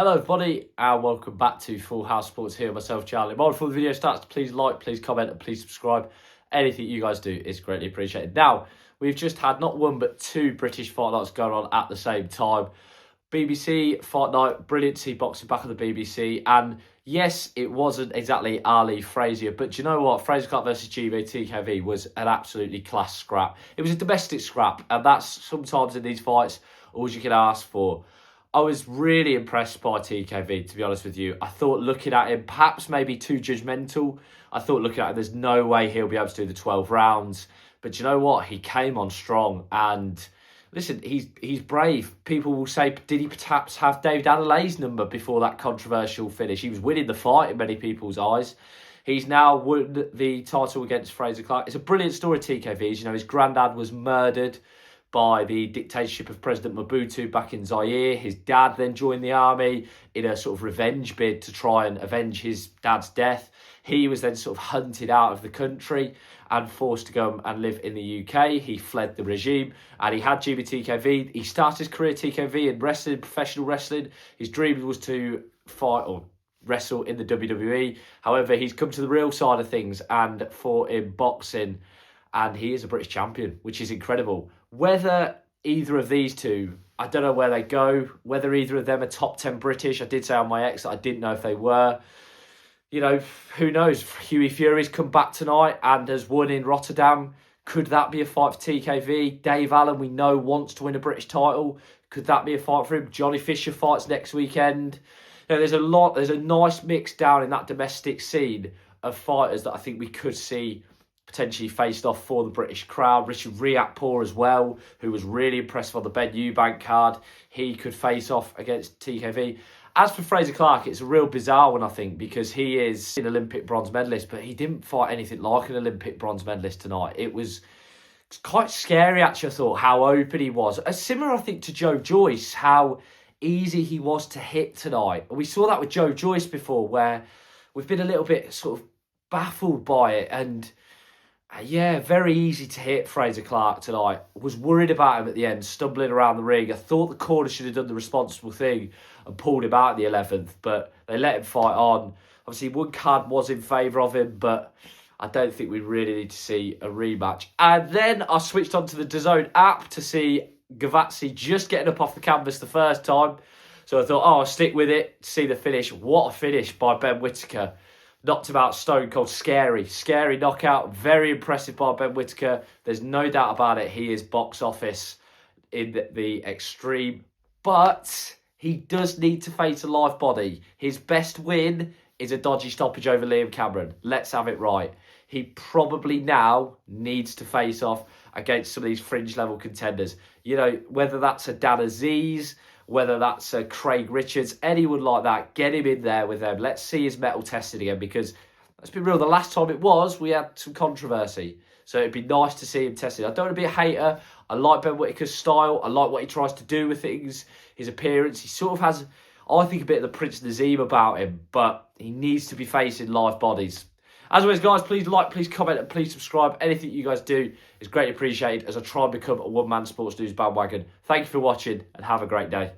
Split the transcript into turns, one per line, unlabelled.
Hello everybody and welcome back to Full House Sports here, myself Charlie. Before the video starts, please like, please comment and please subscribe. Anything you guys do is greatly appreciated. Now, we've just had not one but two British fight nights going on at the same time. BBC Fight Night, brilliant to see boxing back on the BBC. And yes, it wasn't exactly Ali Frazier, but do you know what? Fraser Clarke versus GB was an absolutely class scrap. It was a domestic scrap, and that's sometimes in these fights all you can ask for. I was really impressed by TKV, to be honest with you. I thought looking at him, perhaps maybe too judgmental. I thought looking at him, there's no way he'll be able to do the 12 rounds. But you know what? He came on strong. And listen, he's brave. People will say, did he perhaps have David Adelaide's number before that controversial finish? He was winning the fight in many people's eyes. He's now won the title against Fraser Clarke. It's a brilliant story, TKV's. You know, his granddad was murdered by the dictatorship of President Mobutu back in Zaire. His dad then joined the army in a sort of revenge bid to try and avenge his dad's death. He was then sort of hunted out of the country and forced to go and live in the UK. He fled the regime and he had GBTKV. He started his career TKV in wrestling, professional wrestling. His dream was to fight or wrestle in the WWE. However, he's come to the real side of things and fought in boxing, and he is a British champion, which is incredible. Whether either of these two, I don't know where they go, whether either of them are top 10 British. I did say on my ex that I didn't know if they were. You know, who knows? Hughie Fury's come back tonight and has won in Rotterdam. Could that be a fight for TKV? Dave Allen, we know, wants to win a British title. Could that be a fight for him? Johnny Fisher fights next weekend. You know, there's a nice mix down in that domestic scene of fighters that I think we could see potentially faced off for the British crowd. Richard Riakporhe as well, who was really impressive on the Ben Eubank card. He could face off against TKV. As for Fraser Clarke, it's a real bizarre one, I think, because he is an Olympic bronze medalist, but he didn't fight anything like an Olympic bronze medalist tonight. It was quite scary, actually, I thought, how open he was. Similar, I think, to Joe Joyce, how easy he was to hit tonight. We saw that with Joe Joyce before, where we've been a little bit sort of baffled by it, and yeah, very easy to hit Fraser Clarke tonight. Was worried about him at the end, stumbling around the ring. I thought the corner should have done the responsible thing and pulled him out at the 11th, but they let him fight on. Obviously, one card was in favour of him, but I don't think we really need to see a rematch. And then I switched on to the DAZN app to see Gavazzi just getting up off the canvas the first time. So I thought, I'll stick with it, see the finish. What a finish by Ben Whittaker. Knocked him out stone cold. Scary knockout. Very impressive by Ben Whittaker. There's no doubt about it. He is box office in the extreme. But he does need to face a live body. His best win is a dodgy stoppage over Liam Cameron. Let's have it right. He probably now needs to face off against some of these fringe level contenders. You know, whether that's a Dan Aziz, whether that's Craig Richards, anyone like that, get him in there with them. Let's see his mettle tested again, because let's be real, the last time it was, we had some controversy. So it'd be nice to see him tested. I don't want to be a hater. I like Ben Whittaker's style. I like what he tries to do with things, his appearance. He sort of has, I think, a bit of the Prince Nazim about him, but he needs to be facing live bodies. As always, guys, please like, please comment, and please subscribe. Anything you guys do is greatly appreciated as I try and become a one-man sports news bandwagon. Thank you for watching and have a great day.